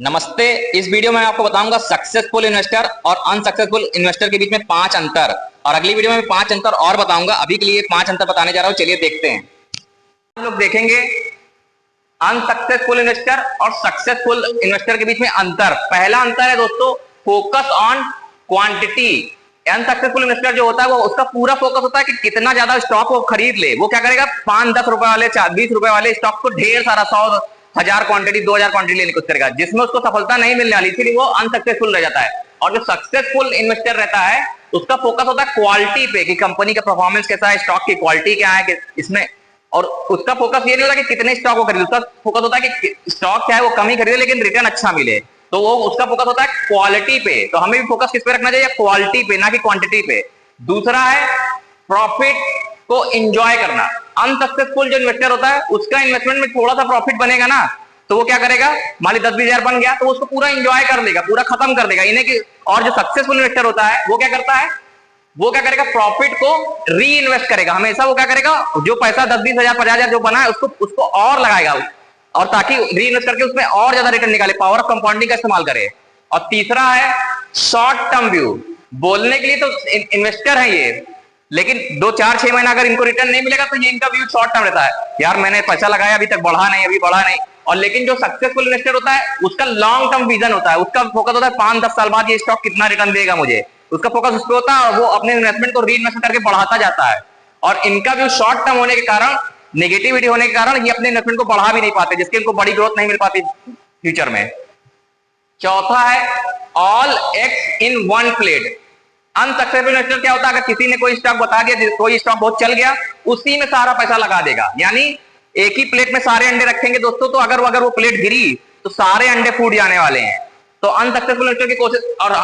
नमस्ते। इस वीडियो में मैं आपको बताऊंगा सक्सेसफुल इन्वेस्टर और अनसक्सेसफुल इन्वेस्टर के बीच में 5 अंतर, और अगली वीडियो में 5 अंतर और बताऊंगा। अभी के लिए 5 अंतर बताने जा रहा हूं, चलिए देखते हैं। हम लोग देखेंगे अनसक्सेसफुल इन्वेस्टर और सक्सेसफुल इन्वेस्टर के बीच में अंतर। पहला अंतर है दोस्तों, focus on quantity. Unsuccessful investor जो होता है वो उसका पूरा फोकस होता है कि कितना ज्यादा स्टॉक वो खरीद ले। वो क्या करेगा, 5-10 रुपए वाले 20 रुपए वाले स्टॉक को ढेर सारा 100,000 क्वांटिटी 2,000 क्वांटिटी लेने की कोशिश करेगा, जिसमें उसको सफलता नहीं मिलने वाली, इसलिए वो अनसक्सेसफुल रह जाता है। और जो सक्सेसफुल इन्वेस्टर रहता है उसका फोकस होता है क्वालिटी पे, कि कंपनी का परफॉर्मेंस कैसा है, स्टॉक की क्वालिटी क्या है इसमें। और उसका फोकस ये नहीं होता कि कितने स्टॉक को खरीदे, उसका फोकस होता है कि स्टॉक क्या है वो कम ही खरीदे लेकिन रिटर्न अच्छा मिले। तो वो उसका फोकस होता है क्वालिटी पे। तो हमें भी फोकस किस पे रखना चाहिए, क्वालिटी पे, ना कि क्वांटिटी पे। दूसरा है प्रॉफिट को एंजॉय करना। अनसक्सेसफुल जो इन्वेस्टर होता है उसका इन्वेस्टमेंट में थोड़ा सा प्रॉफिट बनेगा ना, तो वो क्या करेगा, मान ली 10-20 हजार बन गया तो उसको पूरा एंजॉय कर लेगा, पूरा खत्म कर देगा इन्हें की। और जो सक्सेसफुल इन्वेस्टर होता है वो क्या करता है, वो क्या करेगा, प्रॉफिट को री इन्वेस्ट करेगा। हमेशा वो क्या करेगा, जो पैसा 10-20 हजार 50 हजार जो बना है उसको और लगाएगा, और ताकि री इन्वेस्ट करके उसमें और ज्यादा रिटर्न निकाले, पावर ऑफ कंपाउंडिंग का इस्तेमाल करे। और तीसरा है शॉर्ट टर्म व्यू। बोलने के लिए तो इन्वेस्टर है ये, लेकिन 2-4-6 महीना अगर इनको रिटर्न नहीं मिलेगा तो ये इनका व्यू शॉर्ट टर्म रहता है, यार मैंने पैसा लगाया अभी तक बढ़ा नहीं, अभी बढ़ा नहीं। और लेकिन जो सक्सेसफुल इन्वेस्टर होता है उसका लॉन्ग टर्म विजन होता है, उसका फोकस होता है 5-10 साल बाद ये स्टॉक कितना रिटर्न देगा मुझे, उसका फोकस उस पर होता है, और वो अपने इन्वेस्टमेंट को री इन्वेस्ट करके बढ़ाता जाता है। और इनका व्यू शॉर्ट टर्म होने के कारण, नेगेटिविटी होने के कारण ये अपने इन्वेस्टमेंट को बढ़ा भी नहीं पाते, जिसके इनको बड़ी ग्रोथ नहीं मिल पाती फ्यूचर में। चौथा है all eggs in one plate. Unsuccessful investor क्या होता है, अगर किसी ने कोई स्टॉक बता दिया, कोई स्टॉक बहुत चल गया, उसी में सारा पैसा लगा देगा, यानी एक ही प्लेट में सारे अंडे रखेंगे दोस्तों, तो अगर वो प्लेट गिरी तो सारे अंडे फूट जाने वाले हैं। तो अनसक्सेसफुल इन्वेस्टर की कोशिश, और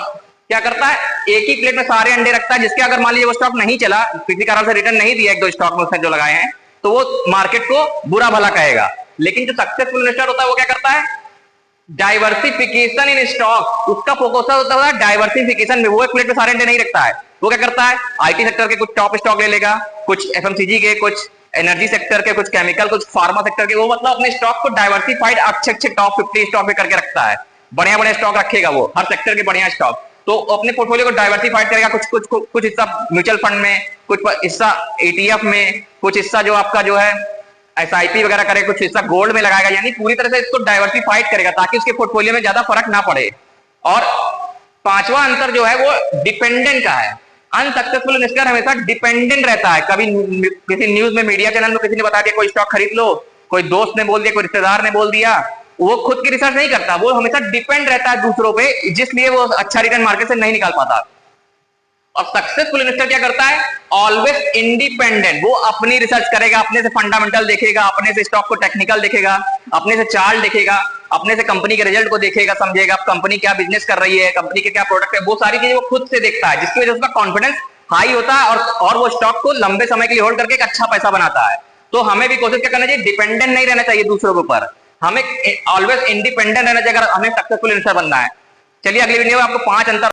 क्या करता है, एक ही प्लेट में सारे अंडे रखता है, जिसके अगर मान लीजिए वो स्टॉक नहीं चला, किसी कारण से रिटर्न नहीं दिया, 1-2 स्टॉक में उसने जो लगाए हैं, तो वो मार्केट को बुरा भला कहेगा। लेकिन जो सक्सेसफुल इन्वेस्टर होता है वो क्या करता है, डाइवर्सिफिकेशन इन स्टॉक। उसका फोकस होता है डाइवर्सिफिकेशन में, वो एक प्लेट में सारे अंडे नहीं रखता है। वो क्या करता है, आईटी सेक्टर के कुछ टॉप स्टॉक ले लेगा, कुछ एफएमसीजी के, कुछ एनर्जी सेक्टर के, कुछ केमिकल, कुछ फार्मा सेक्टर के। वो मतलब अपने स्टॉक को डाइवर्सिफाइड अच्छे टॉप 50 स्टॉक पे करके रखता है, बढ़िया स्टॉक रखेगा वो, हर सेक्टर के बढ़िया स्टॉक। तो अपने पोर्टफोलियो को डाइवर्सिफाइड करेगा, कुछ हिस्सा म्यूचुअल फंड में, कुछ हिस्सा एटीएफ में, कुछ हिस्सा जो आपका जो है एसआईपी वगैरह करे, कुछ हिस्सा गोल्ड में लगाएगा, यानी पूरी तरह से इसको डाइवर्सिफाइड करेगा ताकि उसके पोर्टफोलियो में ज्यादा फर्क ना पड़े। और पांचवा अंतर जो है वो डिपेंडेंट का है। अनसक्सेसफुल इन्वेस्टर हमेशा डिपेंडेंट रहता है। कभी किसी न्यूज में, मीडिया चैनल में किसी ने बता दिया कोई स्टॉक खरीद लो, कोई दोस्त ने बोल दिया, कोई रिश्तेदार ने बोल दिया, वो खुद की रिसर्च नहीं करता, वो हमेशा डिपेंड रहता है दूसरों पे, जिसलिए वो अच्छा रिटर्न मार्केट से नहीं निकाल पाता। और सक्सेसफुल इन्वेस्टर क्या करता है, ऑलवेज इंडिपेंडेंट। वो अपनी रिसर्च करेगा, अपने से फंडामेंटल देखेगा, अपने से स्टॉक को टेक्निकल देखेगा, अपने से चार्ट देखेगा, अपने से कंपनी के रिजल्ट को देखेगा, समझेगा कंपनी क्या बिजनेस कर रही है, कंपनी के क्या प्रोडक्ट है, वो सारी चीजें वो खुद से देखता है, जिसकी वजह से उसका कॉन्फिडेंस हाई होता है, और वो स्टॉक को लंबे समय के लिए होल्ड करके एक अच्छा पैसा बनाता है। तो हमें भी कोशिश क्या करना चाहिए, डिपेंडेंट नहीं रहना चाहिए दूसरों के ऊपर, हमें ऑलवेज इंडिपेंडेंट रहना चाहिए अगर हमें सक्सेसफुल इन्वेस्टर बनना है। चलिए अगली वीडियो में आपको 5 अंतर